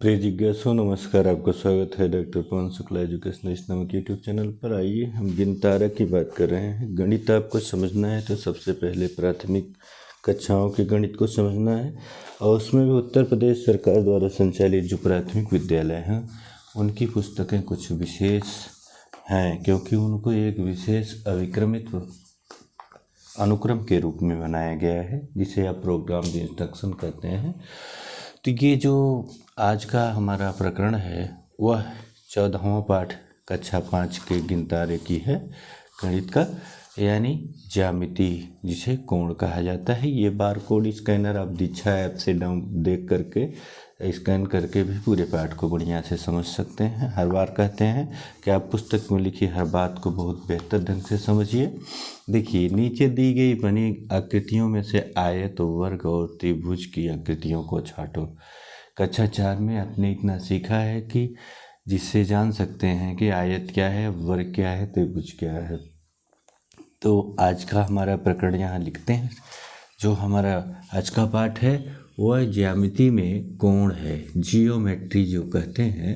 प्रिय जिज्ञासु नमस्कार। आपका स्वागत है डॉक्टर पवन शुक्ला एजुकेशनलिस्ट नामक यूट्यूब चैनल पर। आइए हम गिनतारा की बात कर रहे हैं। गणित आपको समझना है तो सबसे पहले प्राथमिक कक्षाओं के गणित को समझना है, और उसमें भी उत्तर प्रदेश सरकार द्वारा संचालित जो प्राथमिक विद्यालय हैं उनकी पुस्तकें कुछ विशेष हैं, क्योंकि उनको एक विशेष अभिक्रमित अनुक्रम के रूप में बनाया गया है, जिसे आप प्रोग्राम इंस्ट्रक्शन कहते हैं। तो ये जो आज का हमारा प्रकरण है वह 14वां पाठ कक्षा 5 के गिनतारे की है गणित का, यानी ज्यामिति, जिसे कोण कहा जाता है। ये बारकोड स्कैनर आप दीक्षा ऐप से डाउन देख करके स्कैन करके भी पूरे पाठ को बढ़िया से समझ सकते हैं। हर बार कहते हैं कि आप पुस्तक में लिखी हर बात को बहुत बेहतर ढंग से समझिए। देखिए, नीचे दी गई बनी आकृतियों में से आयत, वर्ग और त्रिभुज की आकृतियों को छांटो। कक्षा 4 में आपने इतना सीखा है कि जिससे जान सकते हैं कि आयत क्या है, वर्ग क्या है, त्रिभुज क्या है। तो आज का हमारा प्रकरण यहाँ लिखते हैं। जो हमारा आज का पाठ है वह ज्यामिति में कोण है, जियोमेट्री जो कहते हैं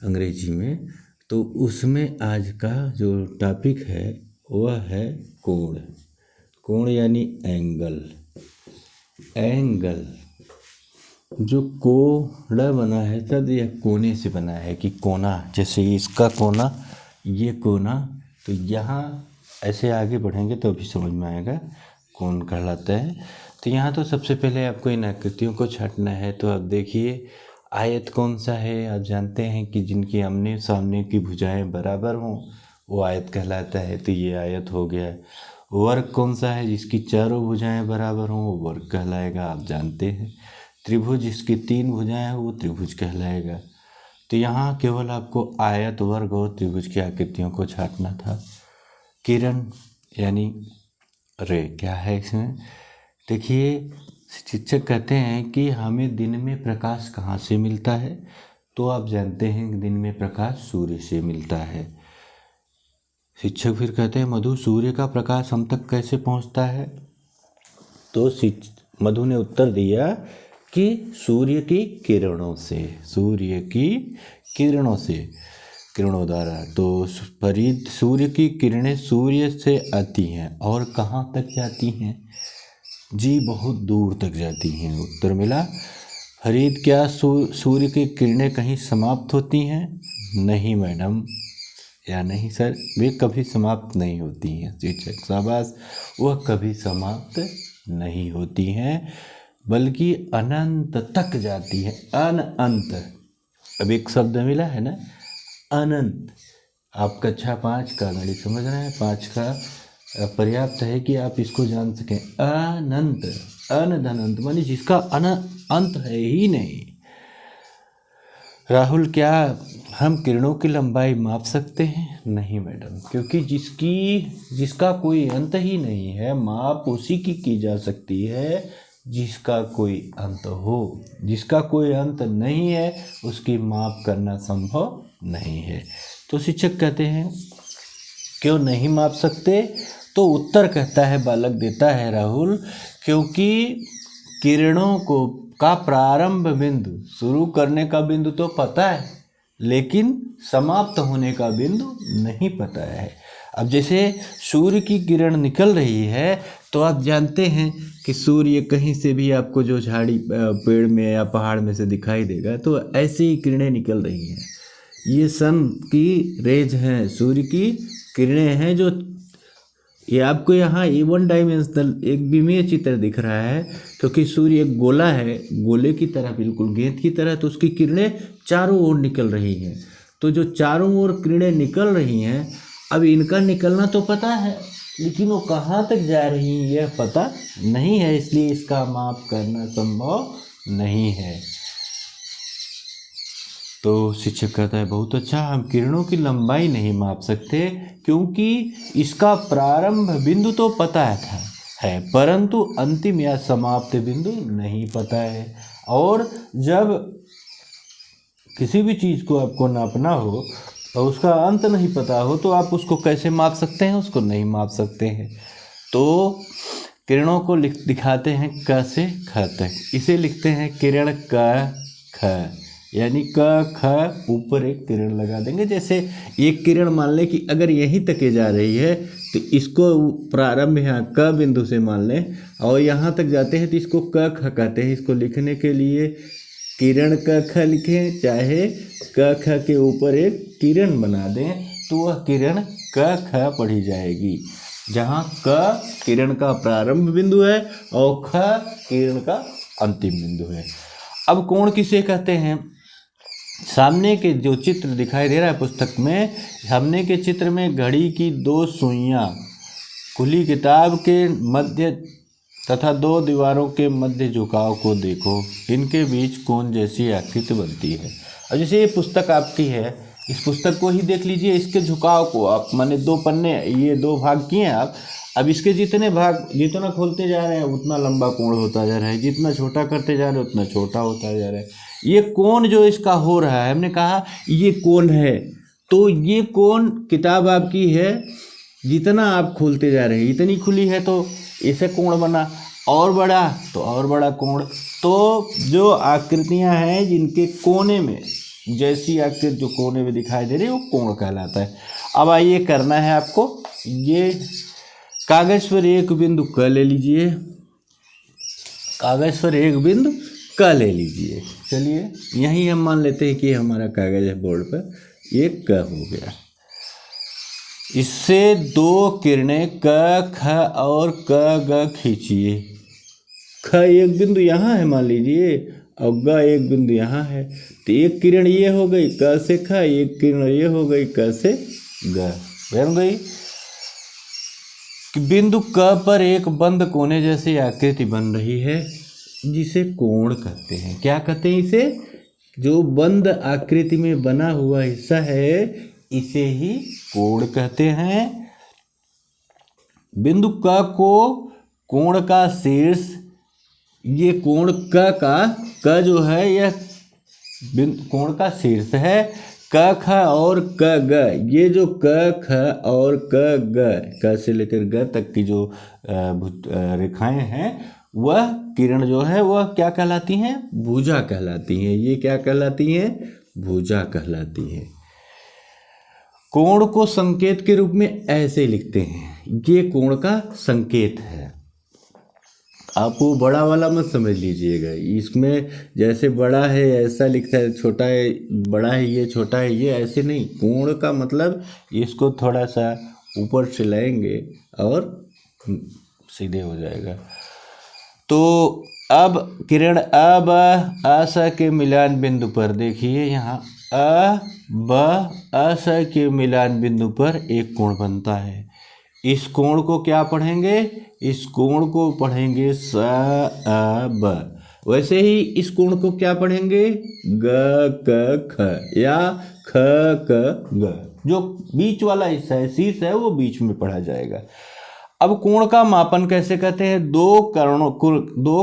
अंग्रेजी में। तो उसमें आज का जो टॉपिक है वह है कोण। कोण यानी एंगल। एंगल जो कोण बना है तब यह कोने से बना है कि कोना, जैसे इसका कोना, ये कोना। तो यहाँ ऐसे आगे बढ़ेंगे तो अभी समझ में आएगा कोण कहलाता है। तो यहाँ तो सबसे पहले आपको इन आकृतियों को छांटना है। तो अब देखिए, आयत कौन सा है? आप जानते हैं कि जिनकी आमने सामने की भुजाएं बराबर हों वो आयत कहलाता है, तो ये आयत हो गया। वर्ग कौन सा है? जिसकी चारों भुजाएं बराबर हों वो वर्ग कहलाएगा, आप जानते हैं। त्रिभुज जिसकी 3 भुजाएं हैं वो त्रिभुज कहलाएगा। तो यहाँ केवल आपको आयत, वर्ग और त्रिभुज की आकृतियों को छांटना था। किरण यानी रे क्या है इसमें? देखिए, शिक्षक कहते हैं कि हमें दिन में प्रकाश कहाँ से मिलता है? तो आप जानते हैं कि दिन में प्रकाश सूर्य से मिलता है। शिक्षक फिर कहते हैं, मधु, सूर्य का प्रकाश हम तक कैसे पहुँचता है? तो मधु ने उत्तर दिया कि सूर्य की किरणों से, सूर्य की किरणों से, किरणों द्वारा। तो फरीद, सूर्य की किरणें सूर्य से आती हैं और कहाँ तक जाती हैं? जी, बहुत दूर तक जाती हैं। उत्तर मिला। फरीद, क्या सूर्य की किरणें कहीं समाप्त होती हैं? नहीं मैडम, या नहीं सर, वे कभी समाप्त नहीं होती हैं। शिक्षक, शाबाश, वह कभी समाप्त नहीं होती हैं बल्कि अनंत तक जाती है। अनंत, अब एक शब्द मिला है ना, अनंत। आप कक्षा 5 का गणित समझ रहे हैं, 5 का पर्याप्त है कि आप इसको जान सकें। अनंत, अनंत मानी जिसका अंत है ही नहीं। राहुल, क्या हम किरणों की लंबाई माप सकते हैं? नहीं मैडम, क्योंकि जिसका कोई अंत ही नहीं है, माप उसी की जा सकती है जिसका कोई अंत हो। जिसका कोई अंत नहीं है उसकी माप करना संभव नहीं है। तो शिक्षक कहते हैं क्यों नहीं माप सकते? तो उत्तर कहता है, बालक देता है राहुल, क्योंकि किरणों का प्रारंभ बिंदु, शुरू करने का बिंदु तो पता है, लेकिन समाप्त होने का बिंदु नहीं पता है। अब जैसे सूर्य की किरण निकल रही है तो आप जानते हैं कि सूर्य कहीं से भी आपको जो झाड़ी, पेड़ में या पहाड़ में से दिखाई देगा, तो ऐसे ही किरणें निकल रही हैं। ये सन की रेज हैं, सूर्य की किरणें हैं। जो ये आपको यहाँ वन डायमेंशनल एक विमीय चित्र दिख रहा है, क्योंकि सूर्य एक गोला है, गोले की तरह, बिल्कुल गेंद की तरह, तो उसकी किरणें चारों ओर निकल रही हैं। तो जो चारों ओर किरणें निकल रही हैं, अब इनका निकलना तो पता है, लेकिन वो कहाँ तक जा रही हैं यह पता नहीं है, इसलिए इसका माप करना संभव नहीं है। तो शिक्षक कहता है, बहुत अच्छा, हम किरणों की लंबाई नहीं माप सकते क्योंकि इसका प्रारंभ बिंदु तो पता है, परंतु अंतिम या समाप्त बिंदु नहीं पता है। और जब किसी भी चीज़ को आपको नापना हो और उसका अंत नहीं पता हो तो आप उसको कैसे माप सकते हैं? उसको नहीं माप सकते हैं। तो किरणों को दिखाते हैं क से ख तक। इसे लिखते हैं किरण क ख। यानी क ख ऊपर एक किरण लगा देंगे। जैसे एक किरण मान लें कि अगर यहीं तक जा रही है तो इसको प्रारंभ यहाँ क बिंदु से मान लें और यहाँ तक जाते हैं तो इसको क ख कहते हैं। इसको लिखने के लिए किरण क ख लिखें, चाहे क ख के ऊपर एक किरण बना दें तो वह किरण क ख पढ़ी जाएगी, जहाँ क किरण का प्रारंभ बिंदु है और ख किरण का अंतिम बिंदु है। अब कोण किसे कहते हैं? सामने के जो चित्र दिखाई दे रहा है पुस्तक में, सामने के चित्र में घड़ी की दो सुइयां खुली किताब के मध्य तथा दो दीवारों के मध्य झुकाव को देखो, इनके बीच कोण जैसी आकृति बनती है। अब जैसे ये पुस्तक आपकी है, इस पुस्तक को ही देख लीजिए, इसके झुकाव को आप माने दो पन्ने, ये दो भाग किए आप, अब इसके जितने भाग जितना खोलते जा रहे हैं उतना लंबा कोण होता जा रहा है, जितना छोटा करते जा रहे हैं उतना छोटा होता जा रहा है। ये कोण जो इसका हो रहा है, हमने कहा ये कोण है, तो ये कोण किताब आपकी है, जितना आप खोलते जा रहे हैं इतनी खुली है तो इसे कोण बना, और बड़ा तो और बड़ा कोण। तो जो आकृतियां हैं जिनके कोने में जैसी आकृति जो कोने में दिखाई दे रही है वो कोण कहलाता है। अब आइए करना है आपको, ये कागज पर एक बिंदु क ले लीजिए, कागज पर एक बिंदु क ले लीजिए। चलिए यहीं हम मान लेते हैं कि हमारा कागज है, बोर्ड पर ये क हो गया। इससे दो किरणें क ख और क ग खींचिए। ख एक बिंदु यहाँ है मान लीजिए और ग एक बिंदु यहाँ है, तो एक किरण ये हो गई क से ख, एक किरण ये हो गई क से ग, बन गई। बिंदु क पर एक बंद कोने जैसी आकृति बन रही है जिसे कोण कहते हैं। क्या कहते हैं इसे? जो बंद आकृति में बना हुआ हिस्सा है इसे ही कोण कहते हैं। बिंदु क को कोण का शीर्ष, ये कोण क जो है यह कोण का शीर्ष है। क ख और क ग, ये जो क ख और क ग, क से लेकर ग तक की जो रेखाएं हैं वह किरण जो है वह क्या कहलाती हैं? भुजा कहलाती हैं। ये क्या कहलाती हैं? भुजा कहलाती हैं। कोण को संकेत के रूप में ऐसे लिखते हैं, ये कोण का संकेत है। आप वो बड़ा वाला मत समझ लीजिएगा, इसमें जैसे बड़ा है ऐसा लिखता है, छोटा है बड़ा है ये, छोटा है ये, ऐसे नहीं। कोण का मतलब इसको थोड़ा सा ऊपर से लाएंगे और सीधे हो जाएगा। तो अब किरण अ ब अ स के मिलान बिंदु पर देखिए, यहाँ अ ब अ स के मिलान बिंदु पर एक कोण बनता है। इस कोण को क्या पढ़ेंगे? इस कोण को पढ़ेंगे स अ ब। वैसे ही इस कोण को क्या पढ़ेंगे? ग क ख या ख क ग। जो बीच वाला हिस्सा है, शीर्ष है, वो बीच में पढ़ा जाएगा। अब कोण का मापन कैसे कहते हैं? दो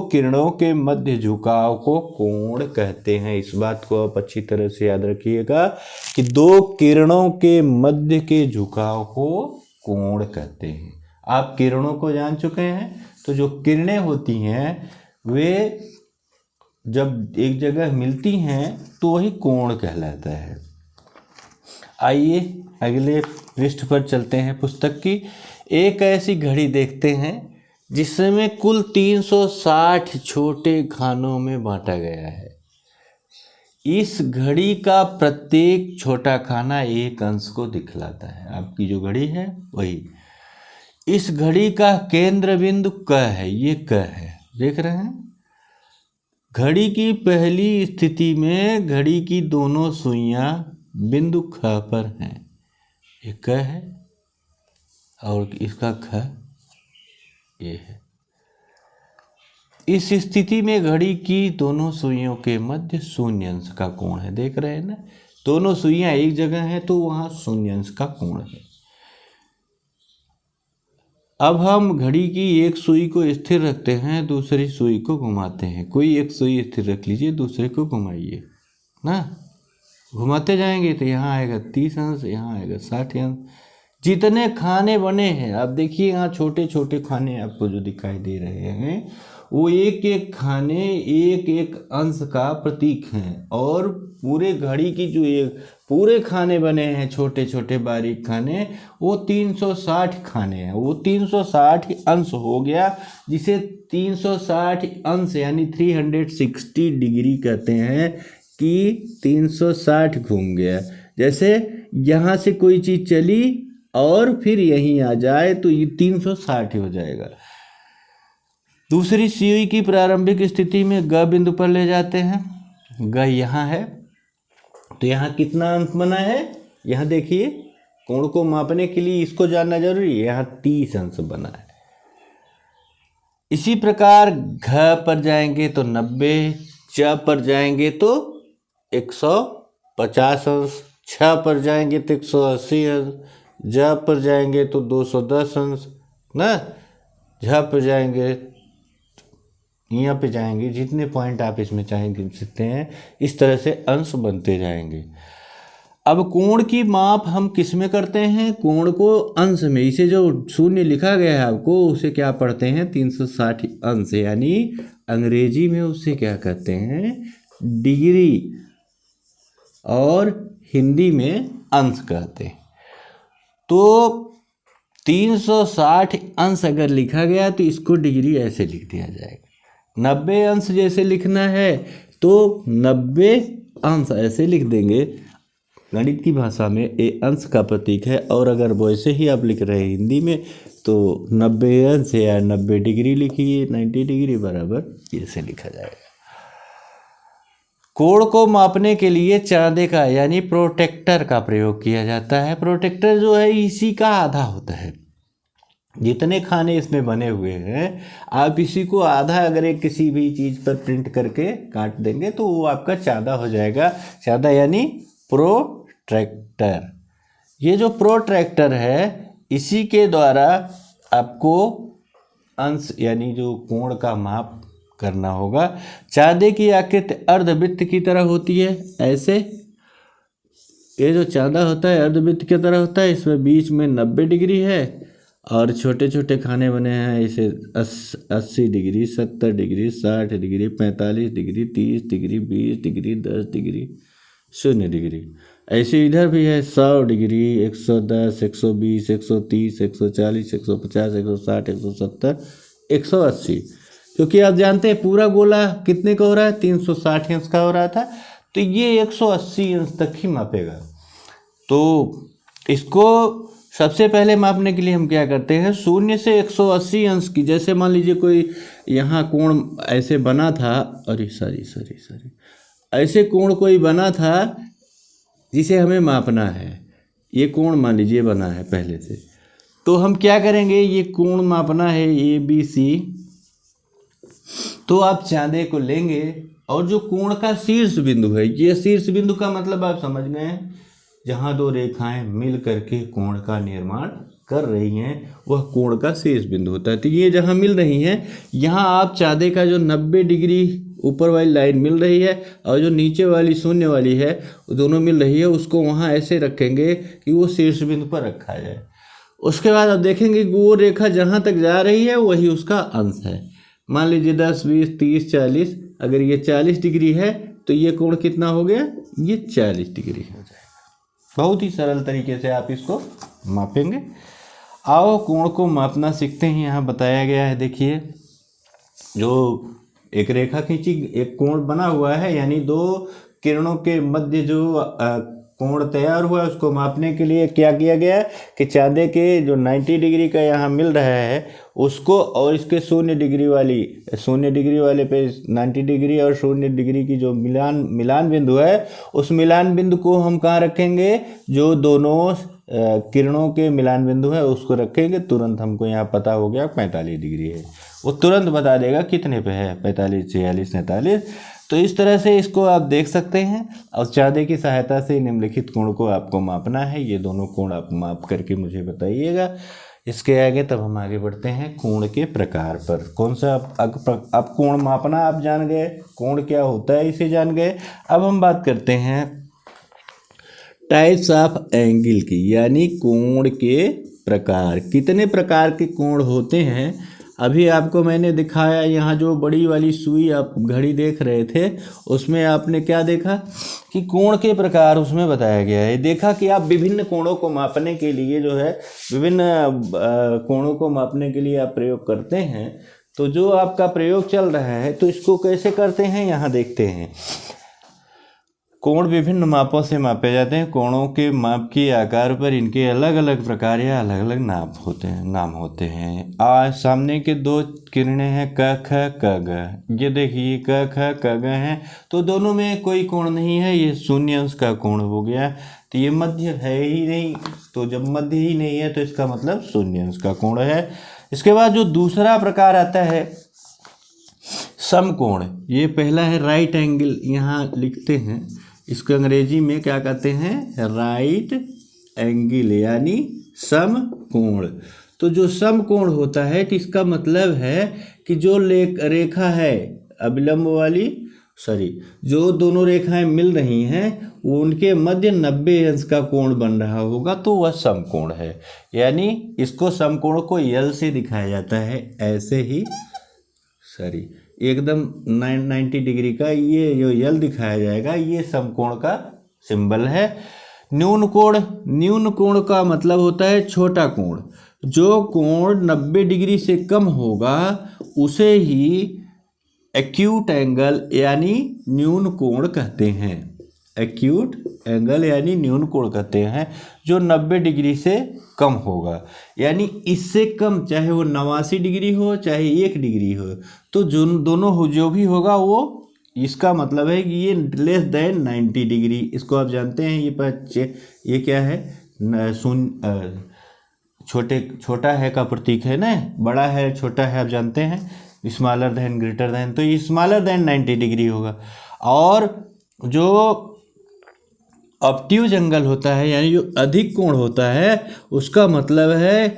किरणों के मध्य झुकाव को कोण कहते हैं। इस बात को आप अच्छी तरह से याद रखिएगा कि दो किरणों के मध्य के झुकाव को कोण कहते हैं। आप किरणों को जान चुके हैं, तो जो किरणें होती हैं वे जब एक जगह मिलती हैं तो वही कोण कहलाता है। आइए अगले पृष्ठ पर चलते हैं पुस्तक की। एक ऐसी घड़ी देखते हैं जिसमें कुल 360 छोटे खानों में बांटा गया है। इस घड़ी का प्रत्येक छोटा खाना एक अंश को दिखलाता है। आपकी जो घड़ी है वही। इस घड़ी का केंद्र बिंदु क है, ये क है, देख रहे हैं। घड़ी की पहली स्थिति में घड़ी की दोनों सुइयां बिंदु ख पर हैं, ये क है और इसका ख ये है। इस स्थिति में घड़ी की दोनों सुइयों के मध्य शून्य अंश का कोण है, देख रहे हैं ना। दोनों सुइयां एक जगह हैं तो वहां शून्य अंश का कोण है। अब हम घड़ी की एक सुई को स्थिर रखते हैं, दूसरी सुई को घुमाते हैं। कोई एक सुई स्थिर रख लीजिए, दूसरे को घुमाइए ना। घुमाते जाएंगे तो यहाँ आएगा 30 अंश, यहाँ आएगा 60 अंश। जितने खाने बने हैं आप देखिए, यहाँ छोटे छोटे खाने आपको जो दिखाई दे रहे हैं वो एक एक खाने एक एक अंश का प्रतीक हैं, और पूरे घड़ी की जो ये पूरे खाने बने हैं छोटे छोटे बारीक खाने, वो 360 खाने हैं। वो 360 अंश हो गया, जिसे 360 अंश यानी 360 डिग्री कहते हैं कि 360 घूम गया। जैसे यहाँ से कोई चीज़ चली और फिर यहीं आ जाए तो ये 360 हो जाएगा। दूसरी सुई की प्रारंभिक स्थिति में ग बिंदु पर ले जाते हैं। ग यहाँ है, तो यहाँ कितना अंश बना है, यहाँ देखिए कोण को मापने के लिए इसको जानना जरूरी है, यहाँ 30 अंश बना है। इसी प्रकार घ पर जाएंगे तो 90, च पर जाएंगे तो 150 अंश, छ पर जाएंगे तो 180 अंश, ज पर जाएंगे तो 210 अंश ना, झ पर जाएंगे, यहाँ पे जाएंगे, जितने पॉइंट आप इसमें चाहें गिन सकते हैं। इस तरह से अंश बनते जाएंगे। अब कोण की माप हम किस में करते हैं, कोण को अंश में। इसे जो शून्य लिखा गया है आपको, उसे क्या पढ़ते हैं, 360 अंश, यानी अंग्रेजी में उसे क्या कहते हैं, डिग्री, और हिंदी में अंश कहते हैं। तो 360 अंश अगर लिखा गया तो इसको डिग्री ऐसे लिख दिया जाएगा। 90 अंश जैसे लिखना है तो 90 अंश ऐसे लिख देंगे। गणित की भाषा में ये अंश का प्रतीक है, और अगर वैसे ही आप लिख रहे हैं हिंदी में तो 90 अंश या 90 डिग्री लिखिए, 90 डिग्री बराबर ऐसे लिखा जाएगा। कोण को मापने के लिए चांदे का यानी प्रोटेक्टर का प्रयोग किया जाता है। प्रोटेक्टर जो है इसी का आधा होता है। जितने खाने इसमें बने हुए हैं, आप इसी को आधा अगर एक किसी भी चीज़ पर प्रिंट करके काट देंगे तो वो आपका चांदा हो जाएगा। चांदा यानी प्रोट्रैक्टर। ये जो प्रोट्रैक्टर है इसी के द्वारा आपको अंश यानी जो कोण का माप करना होगा। चांदे की आकृति अर्धवृत्त की तरह होती है, ऐसे। ये जो चांदा होता है अर्धवृत्त की तरह होता है, इसमें बीच में 90 डिग्री है और छोटे छोटे खाने बने हैं। इसे 80 degree, 70 degree, 60 degree, 45 degree, 30 degree, 20 degree, 10 degree, 0 degree. ऐसे इधर भी है 100 डिग्री, 110, 120, 130, 140, 150, 160, 170, 180। क्योंकि आप जानते हैं पूरा गोला कितने का हो रहा है, 360 अंश का हो रहा था, तो ये 180 अंश तक ही मापेगा। तो इसको सबसे पहले मापने के लिए हम क्या करते हैं, 0 से 180 अंश की, जैसे मान लीजिए कोई यहाँ कोण ऐसे बना था, अरे सॉरी ऐसे कोण कोई बना था जिसे हमें मापना है। ये कोण मान लीजिए बना है पहले से, तो हम क्या करेंगे, ये कोण मापना है ABC। तो आप चांदे को लेंगे और जो कोण का शीर्ष बिंदु है, ये शीर्ष बिंदु का मतलब आप समझ गए हैं, जहाँ दो रेखाएं मिल करके कोण का निर्माण कर रही हैं वह कोण का शीर्ष बिंदु होता है। तो ये जहाँ मिल रही हैं, यहाँ आप चांदे का जो 90 डिग्री ऊपर वाली लाइन मिल रही है और जो नीचे वाली शून्य वाली है, दोनों मिल रही है, उसको वहाँ ऐसे रखेंगे कि वो शीर्ष बिंदु पर रखा जाए। उसके बाद आप देखेंगे कि वो रेखा जहाँ तक जा रही है वही उसका अंश है। मान लीजिए 10, 20, 30, 40, अगर ये 40 डिग्री है तो ये कोण कितना हो गया, ये 40 डिग्री हो जाएगा। बहुत ही सरल तरीके से आप इसको मापेंगे। आओ कोण को मापना सीखते हैं। यहाँ बताया गया है, देखिए, जो एक रेखा खींची, एक कोण बना हुआ है, यानी दो किरणों के मध्य जो कोण तैयार हुआ है उसको मापने के लिए क्या किया गया कि चांदे के जो 90 डिग्री का यहाँ मिल रहा है उसको, और इसके 0 डिग्री वाले पे 90 डिग्री और 0 डिग्री की जो मिलान बिंदु है, उस मिलान बिंदु को हम कहाँ रखेंगे, जो दोनों किरणों के मिलान बिंदु है उसको रखेंगे। तुरंत हमको यहाँ पता हो गया 45 डिग्री है, वो तुरंत बता देगा कितने पे है, 45, 46, 47। तो इस तरह से इसको आप देख सकते हैं। और चांदे की सहायता से निम्नलिखित कोण को आपको मापना है। ये दोनों कोण आप माप करके मुझे बताइएगा। इसके आगे तब हम आगे बढ़ते हैं कोण के प्रकार पर। कौन सा आप कोण मापना आप जान गए, कोण क्या होता है इसे जान गए। अब हम बात करते हैं टाइप्स ऑफ एंगल की, यानी कोण के प्रकार। कितने प्रकार के कोण होते हैं अभी आपको मैंने दिखाया यहाँ जो बड़ी वाली सुई आप घड़ी देख रहे थे, उसमें आपने क्या देखा कि कोण के प्रकार उसमें बताया गया है। देखा कि आप विभिन्न कोणों को मापने के लिए जो है विभिन्न कोणों को मापने के लिए आप प्रयोग करते हैं। तो जो आपका प्रयोग चल रहा है तो इसको कैसे करते हैं यहाँ देखते हैं। कोण विभिन्न मापों से मापे जाते हैं। कोणों के माप के आकार पर इनके अलग अलग प्रकार या अलग अलग नाम होते हैं। सामने के दो किरणें हैं क ख क ग। ये देखिए क ख क ग हैं, तो दोनों में कोई कोण नहीं है, ये शून्य अंश का कोण हो गया। तो ये मध्य है ही नहीं, तो जब मध्य ही नहीं है तो इसका मतलब शून्य अंश का कोण है। इसके बाद जो दूसरा प्रकार आता है समकोण, ये पहला है राइट एंगल, यहाँ लिखते हैं इसको अंग्रेजी में क्या कहते हैं, राइट एंगल यानी समकोण। तो जो समकोण होता है तो इसका मतलब है कि जो रेखा है अभिलंब वाली, जो दोनों रेखाएं मिल रही हैं वो उनके मध्य 90 अंश का कोण बन रहा होगा, तो वह समकोण है। यानी इसको समकोण को यल से दिखाया जाता है, ऐसे ही एकदम 90 डिग्री का ये जो यल दिखाया जाएगा, ये समकोण का सिंबल है। न्यून कोण का मतलब होता है छोटा कोण। जो कोण 90 डिग्री से कम होगा उसे ही एक्यूट एंगल यानी न्यून कोण कहते हैं। एक्यूट एंगल यानी न्यून कोण कहते हैं जो 90 डिग्री से कम होगा। यानी इससे कम, चाहे वो 89 डिग्री हो चाहे 1 डिग्री हो, तो दोनों जो भी होगा वो, इसका मतलब है कि ये लेस देन 90 डिग्री। इसको आप जानते हैं, ये क्या है, छोटा है का प्रतीक है ना, बड़ा है छोटा है आप जानते हैं, स्मॉलर देन ग्रेटर देन, तो ये स्मॉलर देन 90 डिग्री होगा। और जो ऑब्ट्यूज एंगल होता है यानी जो अधिक कोण होता है, उसका मतलब है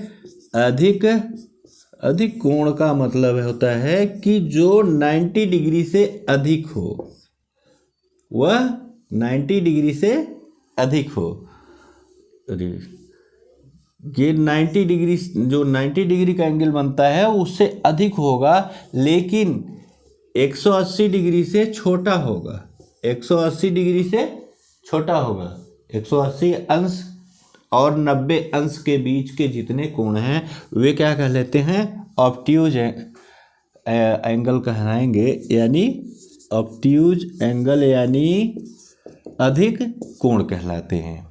अधिक कोण का मतलब होता है कि जो 90 डिग्री से अधिक हो, वह 90 डिग्री से अधिक हो। ये 90 डिग्री, जो 90 डिग्री का एंगल बनता है उससे अधिक होगा, लेकिन 180 डिग्री से छोटा होगा। 180 डिग्री से छोटा होगा। 180 अंश और 90 अंश के बीच के जितने कोण हैं वे क्या कहलाते हैं, ऑब्ट्यूज एंगल कहलाएंगे। यानी ऑब्ट्यूज एंगल यानी अधिक कोण कहलाते हैं।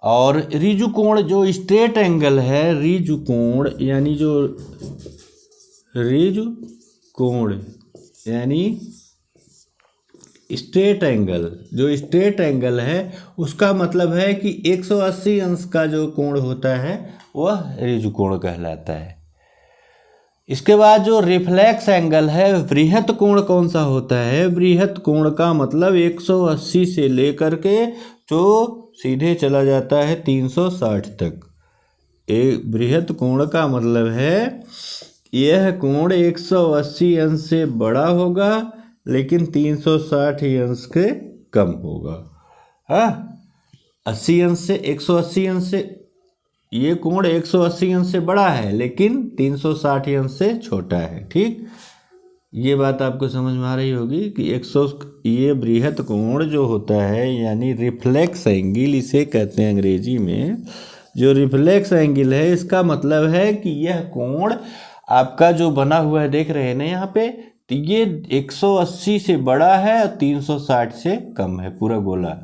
और रिजु कोण जो स्ट्रेट एंगल है, रिजु कोण यानी जो रिजु कोण यानी स्ट्रेट एंगल, जो स्ट्रेट एंगल है उसका मतलब है कि 180 अंश का जो कोण होता है वह रिजु कोण कहलाता है। इसके बाद जो रिफ्लेक्स एंगल है, वृहत कोण कौन सा होता है, वृहत कोण का मतलब 180 से लेकर के जो सीधे चला जाता है 360 तक। एक वृहत कोण का मतलब है यह कोण 180 अंश से बड़ा होगा लेकिन 360 अंश के कम होगा। 80 अंश से 180 अंश से ये कोण 180 अंश से बड़ा है लेकिन 360 अंश से छोटा है। ठीक, ये बात आपको समझ में आ रही होगी कि ये बृहत कोण जो होता है यानी रिफ्लेक्स एंगल इसे कहते हैं अंग्रेजी में। जो रिफ्लेक्स एंगल है इसका मतलब है कि यह कोण आपका जो बना हुआ है, देख रहे हैं ना यहाँ पे, तो ये 180 से बड़ा है और 360 से कम है पूरा गोला।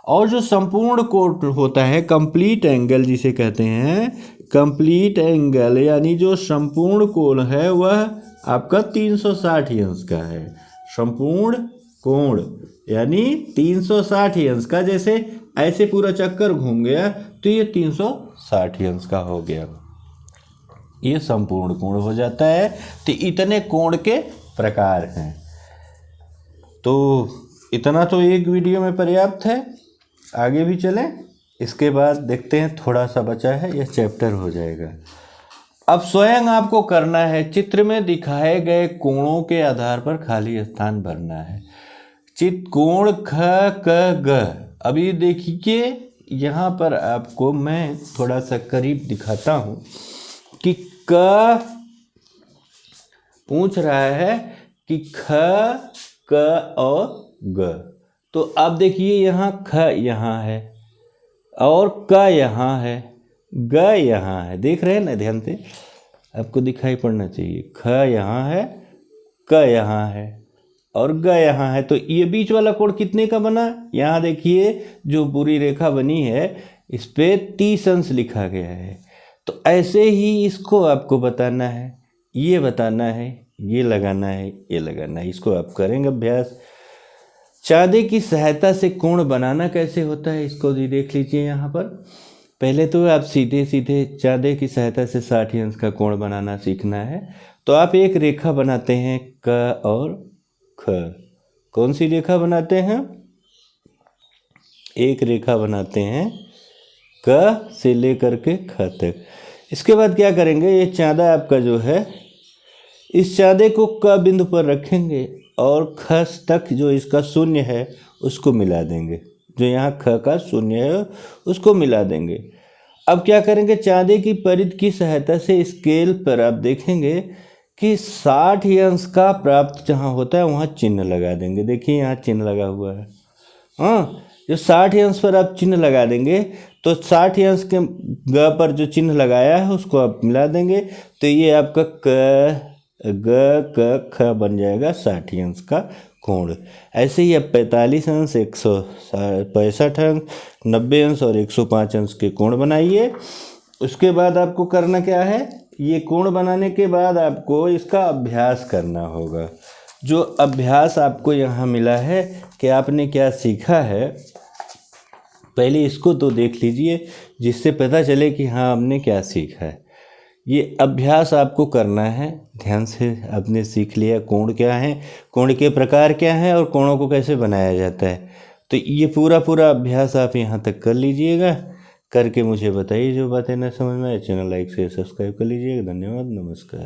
और जो संपूर्ण कोण होता है, कंप्लीट एंगल जिसे कहते हैं, कंप्लीट एंगल यानी जो संपूर्ण कोण है वह आपका 360 अंश का है। संपूर्ण कोण यानी 360 अंश का, जैसे ऐसे पूरा चक्कर घूम गया तो ये 360 अंश का हो गया, ये संपूर्ण कोण हो जाता है। तो इतने कोण के प्रकार हैं। तो इतना तो एक वीडियो में पर्याप्त है, आगे भी चलें। इसके बाद देखते हैं, थोड़ा सा बचा है, यह चैप्टर हो जाएगा। अब स्वयं आपको करना है, चित्र में दिखाए गए कोणों के आधार पर खाली स्थान भरना है। कोण ख क ग, अभी देखिए यहाँ पर आपको मैं थोड़ा सा करीब दिखाता हूँ कि क पूछ रहा है कि ख, क और ग। तो अब देखिए यहाँ ख यहाँ है और क यहाँ है, ग यहाँ है, देख रहे हैं ना ध्यान से, आपको दिखाई पड़ना चाहिए। ख यहाँ है, क यहाँ है और ग यहाँ है। तो ये बीच वाला कोण कितने का बना? यहाँ देखिए जो पूरी रेखा बनी है इस पे 30 अंश लिखा गया है। तो ऐसे ही इसको आपको बताना है, ये बताना है, ये लगाना है, ये लगाना है। इसको आप करेंगे अभ्यास। चाँदे की सहायता से कोण बनाना कैसे होता है इसको भी देख लीजिए। यहाँ पर पहले तो आप सीधे सीधे चाँदे की सहायता से 60 अंश का कोण बनाना सीखना है। तो आप एक रेखा बनाते हैं क और ख। कौन सी रेखा बनाते हैं? एक रेखा बनाते हैं क से लेकर के ख तक। इसके बाद क्या करेंगे, ये चाँदा आपका जो है, इस चाँदे को क बिंदु पर रखेंगे और ख तक जो इसका शून्य है उसको मिला देंगे। जो यहाँ ख का शून्य है उसको मिला देंगे। अब क्या करेंगे, चाँदे की परिधि की सहायता से स्केल पर आप देखेंगे कि 60 अंश का प्राप्त जहाँ होता है वहाँ चिन्ह लगा देंगे। देखिए यहाँ चिन्ह लगा हुआ है। हाँ, जो 60 अंश पर आप चिन्ह लगा देंगे तो 60 अंश के ग पर जो चिन्ह लगाया है उसको आप मिला देंगे। तो ये आपका क ग क ख बन जाएगा 60 अंश का कोण। ऐसे ही अब 45 अंश, 165 अंश, 90 अंश और 105 अंश के कोण बनाइए। उसके बाद आपको करना क्या है, ये कोण बनाने के बाद आपको इसका अभ्यास करना होगा। जो अभ्यास आपको यहाँ मिला है कि आपने क्या सीखा है, पहले इसको तो देख लीजिए जिससे पता चले कि हाँ हमने क्या सीखा है। ये अभ्यास आपको करना है, ध्यान से आपने सीख लिया कोण क्या है, कोण के प्रकार क्या हैं और कोणों को कैसे बनाया जाता है। तो ये पूरा अभ्यास आप यहाँ तक कर लीजिएगा। करके मुझे बताइए जो बातें न समझ में आए। चैनल लाइक शेयर सब्सक्राइब कर लीजिएगा। धन्यवाद, नमस्कार।